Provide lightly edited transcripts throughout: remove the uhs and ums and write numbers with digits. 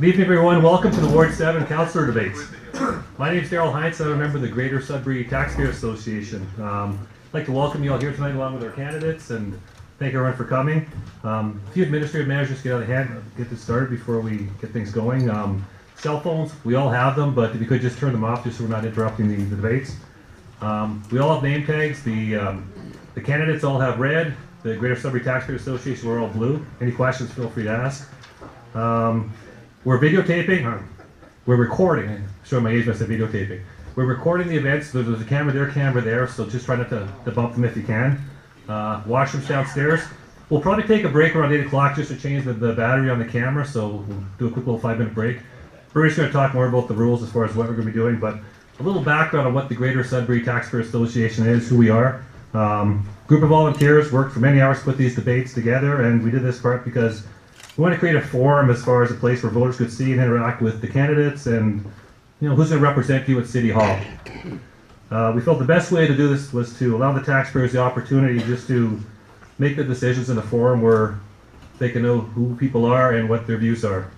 Good evening, everyone. Welcome to the Ward 7 Councillor Debates. My name is Daryl Heinz. I'm a member of the Greater Sudbury Taxpayer Association. I'd like to welcome you all here tonight along with our candidates and thank everyone for coming. A few administrative measures to get out of hand, get this started before we get things going. Cell phones, we all have them, but if you could just turn them off just so we're not interrupting the debates. We all have name tags. The candidates all have red. The Greater Sudbury Taxpayer Association, we're all blue. Any questions, feel free to ask. We're videotaping, we're recording, I'm showing my age when I said videotaping. We're recording the events, there's a camera there, so just try not to bump them if you can. Washrooms downstairs. We'll probably take a break around 8 o'clock just to change the battery on the camera, so we'll do a quick little 5-minute break. We're just going to talk more about the rules as far as what we're going to be doing, but a little background on what the Greater Sudbury Taxpayer Association is, who we are. Group of volunteers worked for many hours to put these debates together, and we did this part because we want to create a forum as far as a place where voters could see and interact with the candidates and, you know, who's going to represent you at City Hall. We felt the best way to do this was to allow the taxpayers the opportunity just to make the decisions in a forum where they can know who people are and what their views are.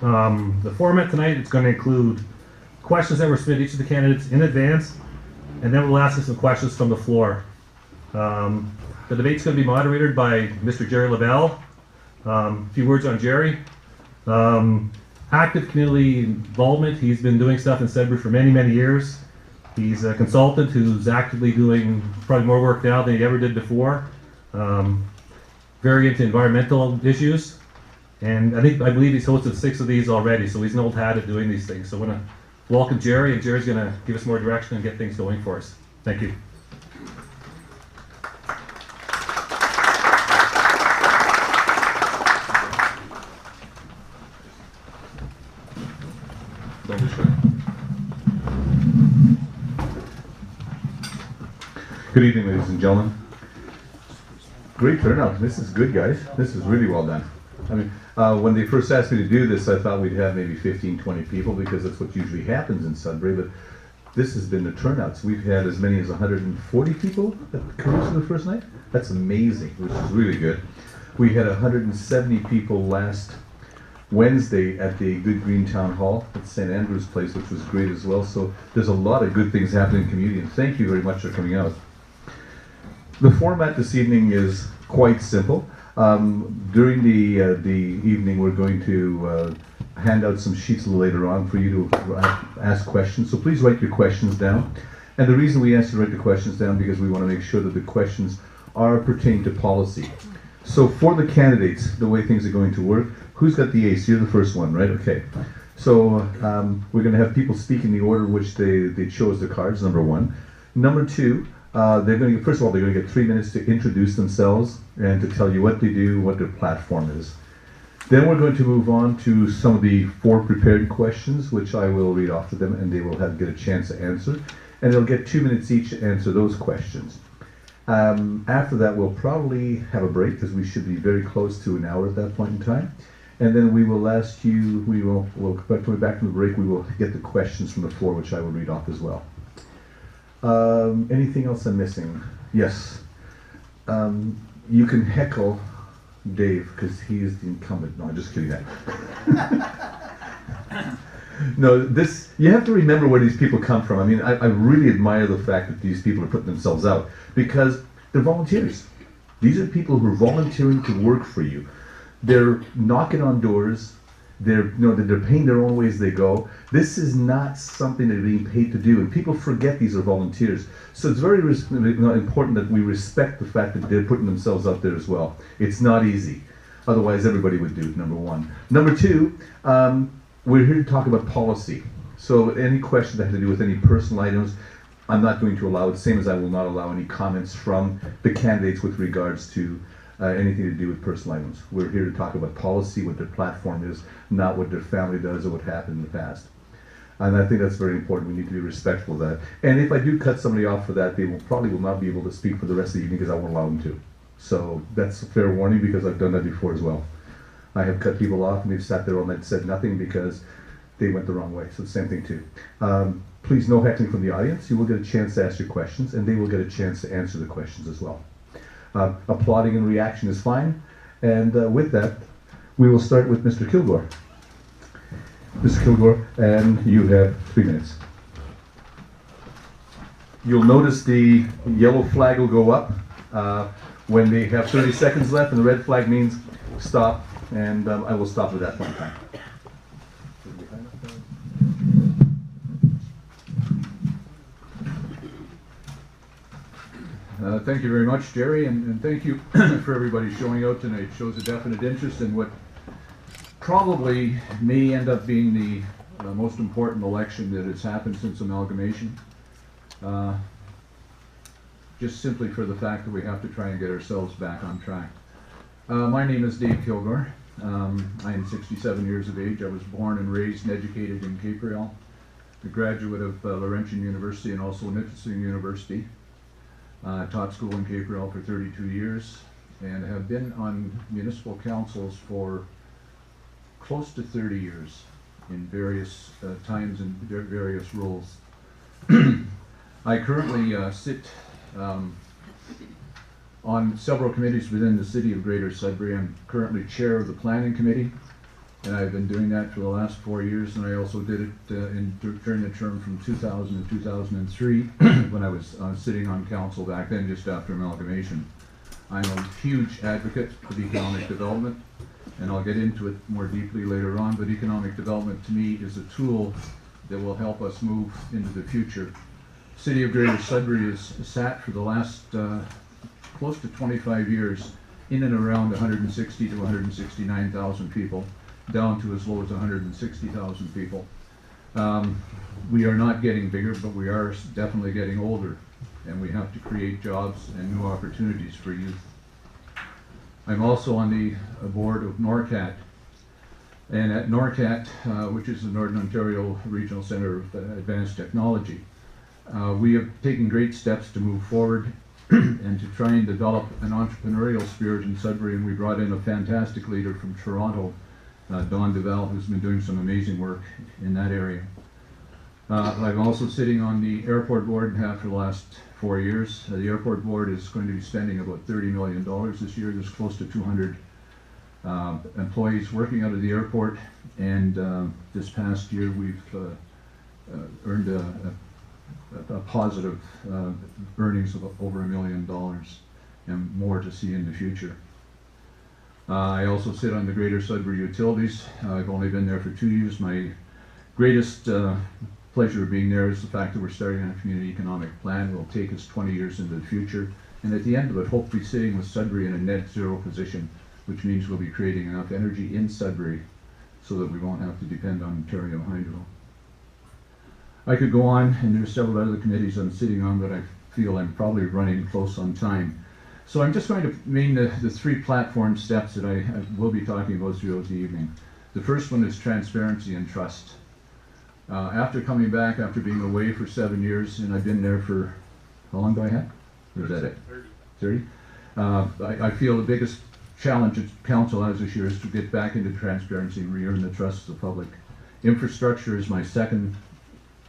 The format tonight is going to include questions that were submitted to each of the candidates in advance, and then we'll ask them some questions from the floor. The debate's going to be moderated by Mr. Jerry LaBelle. A few words on Jerry. Active community involvement. He's been doing stuff in Sudbury for many, many years. He's a consultant who's actively doing probably more work now than he ever did before. Very into environmental issues. And I believe he's hosted 6 of these already, so he's an old hat at doing these things. So I want to welcome Jerry, and Jerry's going to give us more direction and get things going for us. Thank you. Good evening, ladies and gentlemen. Great turnout. This is good, guys. This is really well done. I mean, when they first asked me to do this, I thought we'd have maybe 15, 20 people because that's what usually happens in Sudbury, but this has been the turnouts. We've had as many as 140 people at Caruso the first night. That's amazing, which is really good. We had 170 people last Wednesday at the Good Green Town Hall at St. Andrew's Place, which was great as well. So there's a lot of good things happening in the community, and thank you very much for coming out. The format this evening is quite simple. During the evening, we're going to hand out some sheets a little later on for you to ask questions. So please write your questions down. And the reason we ask you to write the questions down because we want to make sure that the questions are pertaining to policy. So for the candidates, the way things are going to work, who's got the ace? You're the first one, right? Okay. So we're going to have people speak in the order in which they chose the cards, number one. Number two, they're going to first of all, they're going to get 3 minutes to introduce themselves and to tell you what they do, what their platform is. Then we're going to move on to some of the 4 prepared questions, which I will read off to them, and they will get a chance to answer. And they'll get 2 minutes each to answer those questions. After that, we'll probably have a break because we should be very close to an hour at that point in time. And then we will ask you, we'll coming back from the break, we will get the questions from the floor, which I will read off as well. Anything else I'm missing? Yes. You can heckle Dave because he is the incumbent. No, I'm just kidding that. No, you have to remember where these people come from. I mean, I really admire the fact that these people are putting themselves out because they're volunteers. These are people who are volunteering to work for you. They're knocking on doors. They're paying their own way as they go. This is not something they're being paid to do, and people forget these are volunteers. So it's very important that we respect the fact that they're putting themselves out there as well. It's not easy. Otherwise, everybody would do it, number one. Number two, we're here to talk about policy. So any question that has to do with any personal items, I'm not going to allow it, same as I will not allow any comments from the candidates with regards to anything to do with personal items. We're here to talk about policy, what their platform is, not what their family does or what happened in the past. And I think that's very important. We need to be respectful of that. And if I do cut somebody off for that, they probably will not be able to speak for the rest of the evening because I won't allow them to. So that's a fair warning because I've done that before as well. I have cut people off and they've sat there all night and said nothing because they went the wrong way. So the same thing too. Please, no heckling from the audience. You will get a chance to ask your questions and they will get a chance to answer the questions as well. Applauding and reaction is fine. And with that, we will start with Mr. Kilgore. Mr. Kilgore, and you have 3 minutes. You'll notice the yellow flag will go up when they have 30 seconds left, and the red flag means stop, and I will stop at that point in time. Thank you very much, Jerry, and thank you for everybody showing out tonight. It shows a definite interest in what probably may end up being the most important election that has happened since amalgamation. Just simply for the fact that we have to try and get ourselves back on track. My name is Dave Kilgore. I am 67 years of age. I was born and raised and educated in Cape Real, a graduate of Laurentian University and also Nipissing University. Taught school in Cape Real for 32 years and have been on municipal councils for close to 30 years in various times and various roles. I currently sit on several committees within the city of Greater Sudbury. I'm currently chair of the planning committee, and I've been doing that for the last 4 years, and I also did it during the term from 2000 to 2003 when I was sitting on council back then just after amalgamation. I'm a huge advocate of economic development, and I'll get into it more deeply later on, but economic development to me is a tool that will help us move into the future. City of Greater Sudbury has sat for the last close to 25 years in and around 160 to 169,000 people, down to as low as 160,000 people. We are not getting bigger, but we are definitely getting older, and we have to create jobs and new opportunities for youth. I'm also on the board of NORCAT, and at NORCAT, which is the Northern Ontario Regional Centre of Advanced Technology, we have taken great steps to move forward and to try and develop an entrepreneurial spirit in Sudbury, and we brought in a fantastic leader from Toronto, Don DeVal, who's been doing some amazing work in that area. I'm also sitting on the airport board and have for the last 4 years. The airport board is going to be spending about $30 million this year. There's close to 200 employees working out of the airport, and this past year we've earned a positive earnings of over $1 million and more to see in the future. I also sit on the Greater Sudbury Utilities. I've only been there for 2 years. My greatest pleasure of being there is the fact that we're starting on a community economic plan that will take us 20 years into the future, and at the end of it, hopefully sitting with Sudbury in a net zero position, which means we'll be creating enough energy in Sudbury so that we won't have to depend on Ontario Hydro. I could go on, and there's several other committees I'm sitting on, but I feel I'm probably running close on time. So I'm just going to name the 3 platform steps that I will be talking about throughout the evening. The first one is transparency and trust. After coming back, after being away for 7 years, and I've been there for, how long do I have? Or is that it? 30. I feel the biggest challenge that council has this year is to get back into transparency and re-earn the trust of the public. Infrastructure is my second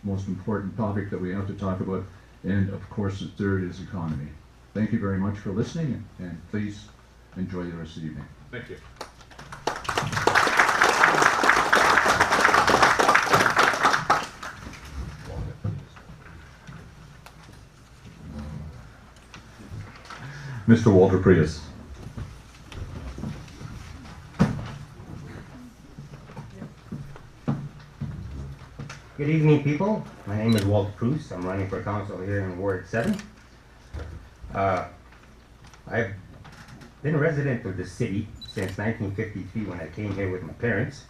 most important topic that we have to talk about, and of course the third is economy. Thank you very much for listening, and please enjoy the rest of the evening. Thank you. Mr. Walter Prius. Good evening, people. My name is Walter Prius. I'm running for council here in Ward 7. I've been a resident of the city since 1953 when I came here with my parents,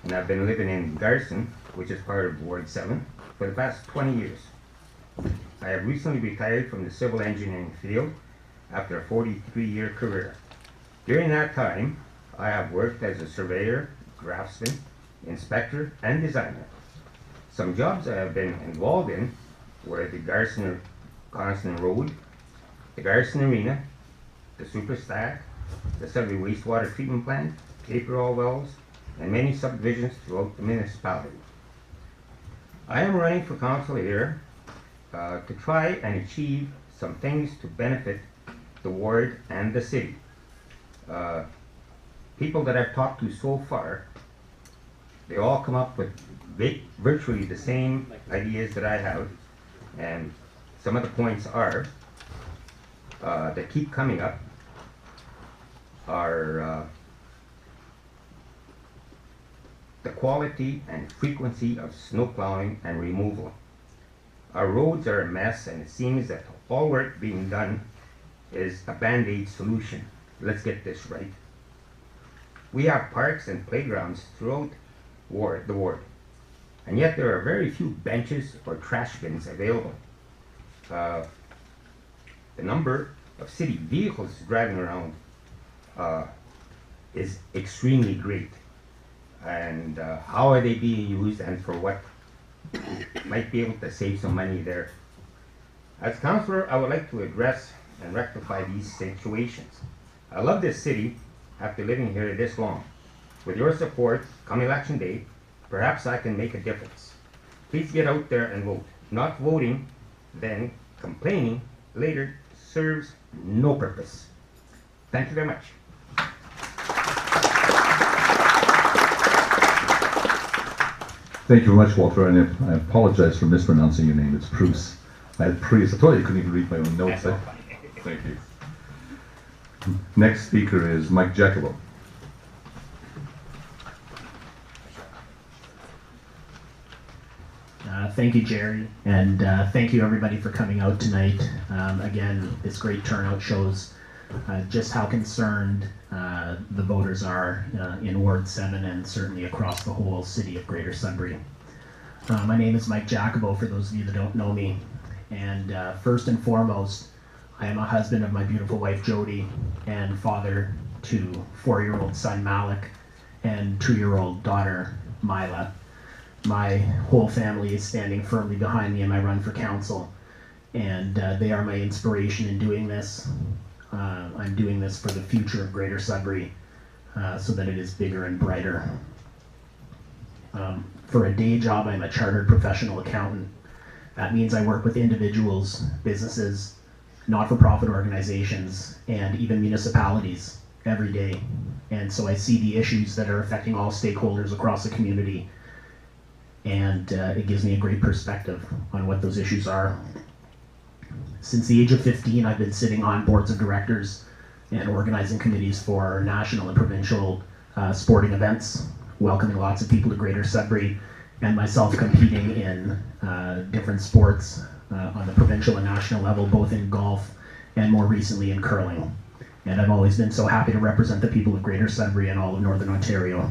and I've been living in Garson, which is part of Ward 7, for the past 20 years. I have recently retired from the civil engineering field after a 43-year career. During that time, I have worked as a surveyor, draftsman, inspector, and designer. Some jobs I have been involved in were the Garson Road, the Garson Arena, the Superstack, the Sudbury Wastewater Treatment Plant, Cape Real Wells, and many subdivisions throughout the municipality. I am running for council here to try and achieve some things to benefit the ward and the city. People that I've talked to so far They all come up with virtually the same ideas that I have, and some of the points are that keep coming up are the quality and frequency of snow plowing and removal. Our roads are a mess, and it seems that all work being done is a band-aid solution. Let's get this right. We have parks and playgrounds throughout the ward, and yet there are very few benches or trash bins available. The number of city vehicles driving around is extremely great. And how are they being used, and for what? Might be able to save some money there. As councillor, I would like to address and rectify these situations. I love this city after living here this long. With your support, come election day, perhaps I can make a difference. Please get out there and vote. Not voting, then complaining later serves no purpose. Thank you very much. Thank you very much, Walter, and I apologize for mispronouncing your name. It's Bruce. I had Prius. I told you I couldn't even read my own notes. Thank you. Next speaker is Mike Jacobo. Thank you, Jerry, and thank you everybody for coming out tonight. Again, this great turnout shows just how concerned the voters are in Ward 7 and certainly across the whole city of Greater Sudbury. My name is Mike Jacobo, for those of you that don't know me, and first and foremost, I am a husband of my beautiful wife Jody and father to 4-year-old son Malik and 2-year-old daughter Mila. My whole family is standing firmly behind me in my run for council, and they are my inspiration in doing this. I'm doing this for the future of Greater Sudbury so that it is bigger and brighter. For a day job, I'm a chartered professional accountant. That means I work with individuals, businesses, not-for-profit organizations, and even municipalities every day. And so I see the issues that are affecting all stakeholders across the community, and it gives me a great perspective on what those issues are. Since the age of 15, I've been sitting on boards of directors and organizing committees for national and provincial sporting events, welcoming lots of people to Greater Sudbury, and myself competing in different sports on the provincial and national level, both in golf and more recently in curling. And I've always been so happy to represent the people of Greater Sudbury and all of Northern Ontario.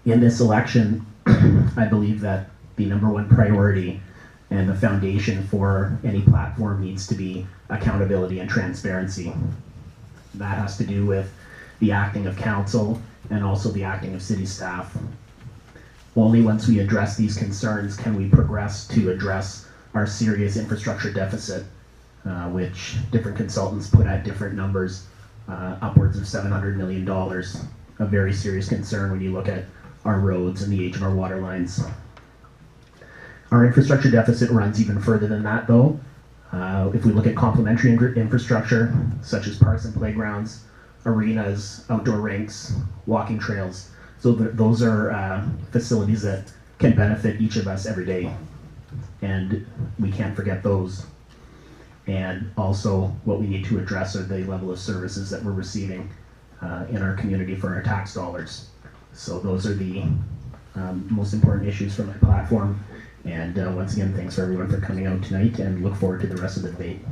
In this election, I believe that the #1 priority and the foundation for any platform needs to be accountability and transparency. That has to do with the acting of council and also the acting of city staff. Only once we address these concerns can we progress to address our serious infrastructure deficit, which different consultants put at different numbers, upwards of $700 million. A very serious concern when you look at our roads and the age of our water lines. Our infrastructure deficit runs even further than that, though. If we look at complementary infrastructure, such as parks and playgrounds, arenas, outdoor rinks, walking trails, so those are facilities that can benefit each of us every day, and we can't forget those. And also, what we need to address are the level of services that we're receiving in our community for our tax dollars. So those are the most important issues for my platform. And once again, thanks for everyone for coming out tonight, and look forward to the rest of the debate.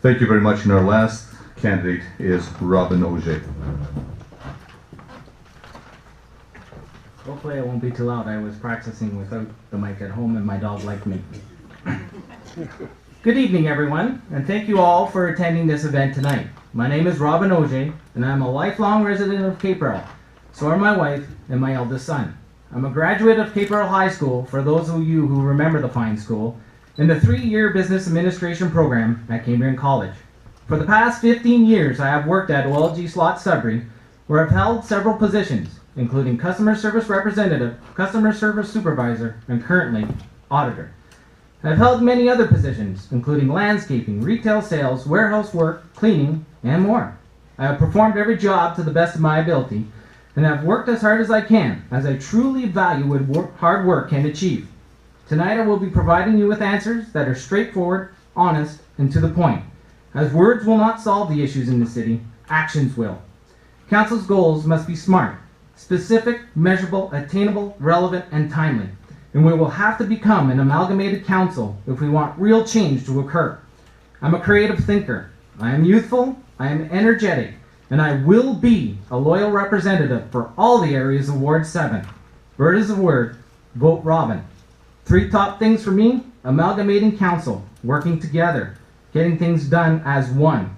Thank you very much. And our last candidate is Robin Auger. Hopefully it won't be too loud. I was practicing without the mic at home and my dog liked me. Good evening, everyone, and thank you all for attending this event tonight. My name is Robin Auger, and I'm a lifelong resident of Cape Earl. So are my wife and my eldest son. I'm a graduate of Cape Earl High School, for those of you who remember the fine school, in the 3-year business administration program at Cambrian College. For the past 15 years, I have worked at OLG Slot Sudbury, where I've held several positions. including customer service representative, customer service supervisor, and currently auditor. I've held many other positions, including landscaping, retail sales, warehouse work, cleaning, and more. I have performed every job to the best of my ability, and I've worked as hard as I can, as I truly value what hard work can achieve. Tonight I will be providing you with answers that are straightforward, honest, and to the point. As words will not solve the issues in the city, actions will. Council's goals must be smart, specific, measurable, attainable, relevant, and timely. And we will have to become an amalgamated council if we want real change to occur. I'm a creative thinker. I am youthful, I am energetic, and I will be a loyal representative for all the areas of Ward 7. Word is the word, vote Robin. 3 top things for me: amalgamating council, working together, getting things done as one,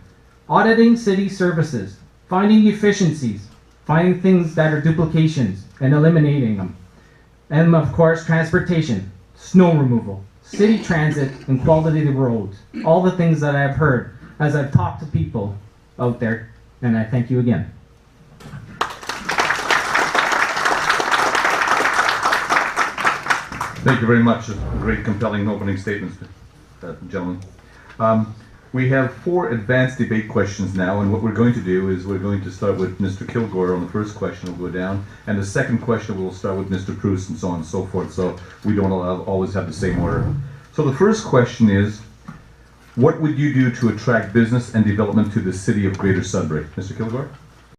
auditing city services, finding efficiencies, finding things that are duplications, and eliminating them. And of course, transportation, snow removal, city transit, and quality of the roads. All the things that I've heard as I've talked to people out there, and I thank you again. Thank you very much. Great, compelling opening statements, gentlemen. We have 4 advanced debate questions now, and what we're going to do is we're going to start with Mr. Kilgore on the first question. We'll go down, and the second question we'll start with Mr. Proust, and so on and so forth, so we don't always have the same order. So the first question is, what would you do to attract business and development to the city of Greater Sudbury? Mr. Kilgore?